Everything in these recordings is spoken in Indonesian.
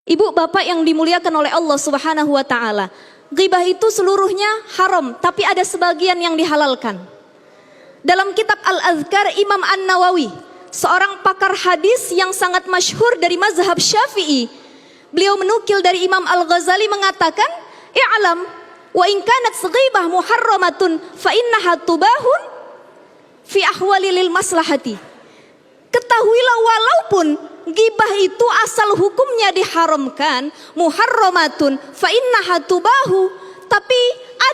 Ibu bapak yang dimuliakan oleh Allah Subhanahu wa taala, ghibah itu seluruhnya haram, tapi ada sebagian yang dihalalkan. Dalam kitab Al-Azkar Imam An-Nawawi, seorang pakar hadis yang sangat masyhur dari mazhab Syafi'i, beliau menukil dari Imam Al-Ghazali mengatakan, "I'lam wa in kanat ghibah muharramatun fa innaha tubahun fi ahwalil maslahati." Ketahuilah walaupun ghibah itu asal hukumnya diharamkan, muharramatun fa innaha tubahu, tapi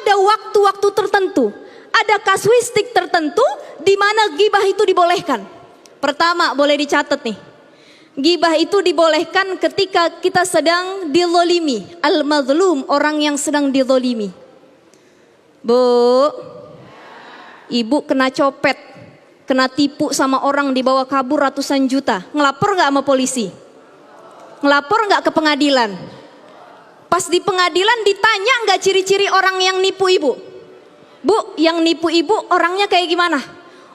ada waktu-waktu tertentu, ada kasuistik tertentu di mana ghibah itu dibolehkan. Pertama, boleh dicatat nih. Ghibah itu dibolehkan ketika kita sedang dizalimi, al-mazlum, orang yang sedang dizalimi. Bu, ibu kena copet, kena tipu sama orang, dibawa kabur ratusan juta. Ngelapor gak sama polisi? Ngelapor gak ke pengadilan? Pas di pengadilan ditanya gak ciri-ciri orang yang nipu ibu? Bu, yang nipu ibu orangnya kayak gimana?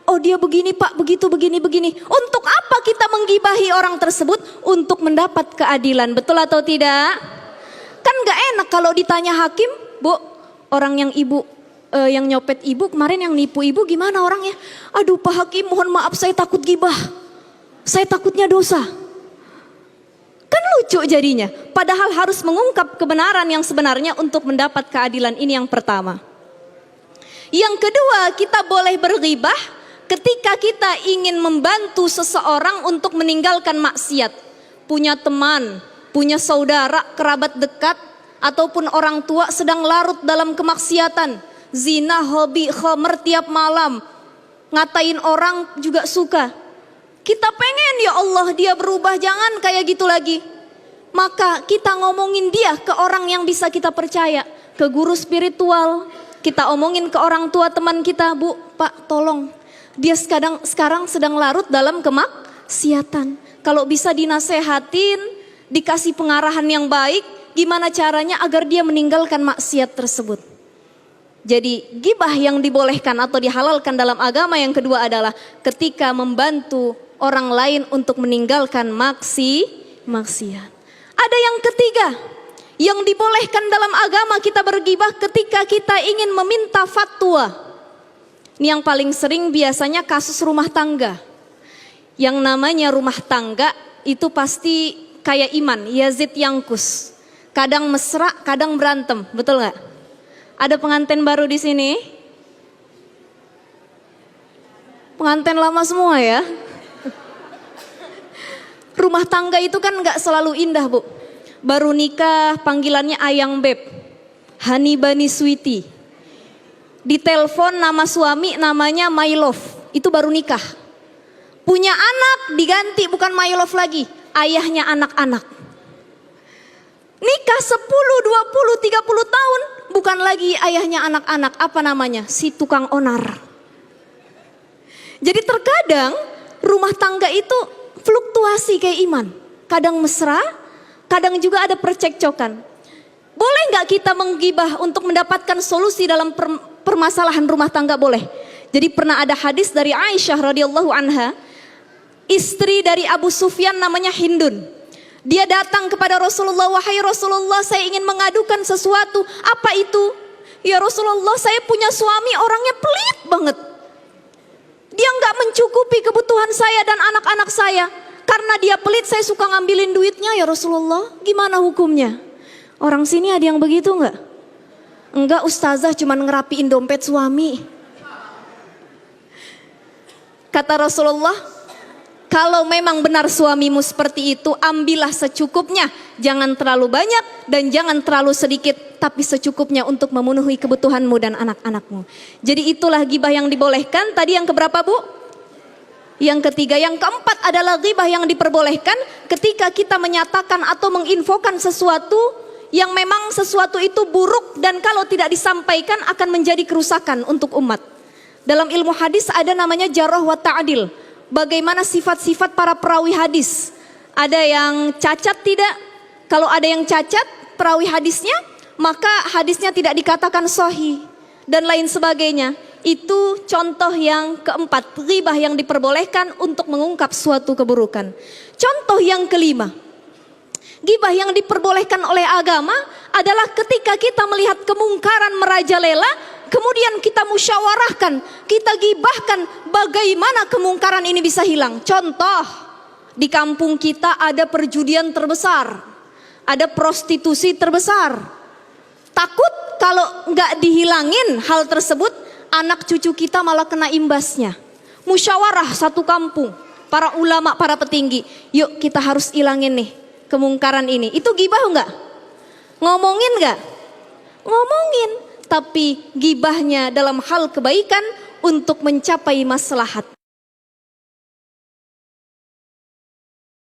Oh, dia begini pak, begitu, begini. Untuk apa kita menggibahi orang tersebut? Untuk mendapat keadilan, betul atau tidak? Kan gak enak kalau ditanya hakim, bu, orang yang ibu yang nyopet ibu kemarin, yang nipu ibu gimana orangnya? Aduh Pak Hakim, mohon maaf saya takut gibah, saya takutnya dosa. Kan lucu jadinya. Padahal harus mengungkap kebenaran yang sebenarnya untuk mendapat keadilan. Ini yang pertama. Yang kedua, kita boleh berghibah ketika kita ingin membantu seseorang untuk meninggalkan maksiat. Punya teman, punya saudara, kerabat dekat, ataupun orang tua sedang larut dalam kemaksiatan, zina, hobi, khamr tiap malam, ngatain orang juga suka. Kita pengen ya Allah dia berubah, jangan kayak gitu lagi. Maka kita ngomongin dia ke orang yang bisa kita percaya, ke guru spiritual. Kita omongin ke orang tua teman kita, bu, pak tolong, dia sekarang sedang larut dalam kemaksiatan. Kalau bisa dinasehatin, dikasih pengarahan yang baik, gimana caranya agar dia meninggalkan maksiat tersebut. Jadi ghibah yang dibolehkan atau dihalalkan dalam agama yang kedua adalah ketika membantu orang lain untuk meninggalkan maksiat. Ada yang ketiga yang dibolehkan dalam agama kita berghibah ketika kita ingin meminta fatwa. Ini yang paling sering biasanya kasus rumah tangga. Yang namanya rumah tangga itu pasti kayak iman, Yazid Yangkus. Kadang mesra, kadang berantem, betul nggak? Ada pengantin baru di sini? Pengantin lama semua ya. Rumah tangga itu kan nggak selalu indah, bu. Baru nikah panggilannya ayang beb, honey bunny sweetie. Di telepon nama suami namanya my love, itu baru nikah. Punya anak diganti, bukan my love lagi, ayahnya anak-anak. Nikah 10, 20, 30 tahun, bukan lagi ayahnya anak-anak, apa namanya? Si tukang onar. Jadi terkadang rumah tangga itu fluktuasi kayak iman. Kadang mesra, kadang juga ada percekcokan. Boleh nggak kita menggibah untuk mendapatkan solusi dalam permasalahan rumah tangga? Boleh. Jadi pernah ada hadis dari Aisyah radhiyallahu anha, istri dari Abu Sufyan namanya Hindun. Dia datang kepada Rasulullah, wahai Rasulullah, saya ingin mengadukan sesuatu. Apa itu? Ya Rasulullah, saya punya suami orangnya pelit banget. Dia nggak mencukupi kebutuhan saya dan anak-anak saya. Karena dia pelit, saya suka ngambilin duitnya. Ya Rasulullah, gimana hukumnya? Orang sini ada yang begitu nggak? Enggak ustazah, cuman ngerapiin dompet suami. Kata Rasulullah, kalau memang benar suamimu seperti itu, ambillah secukupnya. Jangan terlalu banyak dan jangan terlalu sedikit, tapi secukupnya untuk memenuhi kebutuhanmu dan anak-anakmu. Jadi itulah ghibah yang dibolehkan. Tadi yang keberapa, bu? Yang ketiga. Yang keempat adalah ghibah yang diperbolehkan ketika kita menyatakan atau menginfokan sesuatu yang memang sesuatu itu buruk dan kalau tidak disampaikan akan menjadi kerusakan untuk umat. Dalam ilmu hadis ada namanya jarh wa ta'dil. Bagaimana sifat-sifat para perawi hadis. Ada yang cacat tidak? Kalau ada yang cacat perawi hadisnya, maka hadisnya tidak dikatakan sahih dan lain sebagainya. Itu contoh yang keempat, ghibah yang diperbolehkan untuk mengungkap suatu keburukan. Contoh yang kelima, Gibah yang diperbolehkan oleh agama adalah ketika kita melihat kemungkaran merajalela, kemudian kita musyawarahkan, kita gibahkan bagaimana kemungkaran ini bisa hilang. Contoh, di kampung kita ada perjudian terbesar, ada prostitusi terbesar. Takut kalau nggak dihilangin hal tersebut, anak cucu kita malah kena imbasnya. Musyawarah satu kampung, para ulama, para petinggi, yuk kita harus ilangin nih kemungkaran ini. Itu gibah enggak? Ngomongin enggak? Ngomongin, tapi gibahnya dalam hal kebaikan untuk mencapai maslahat.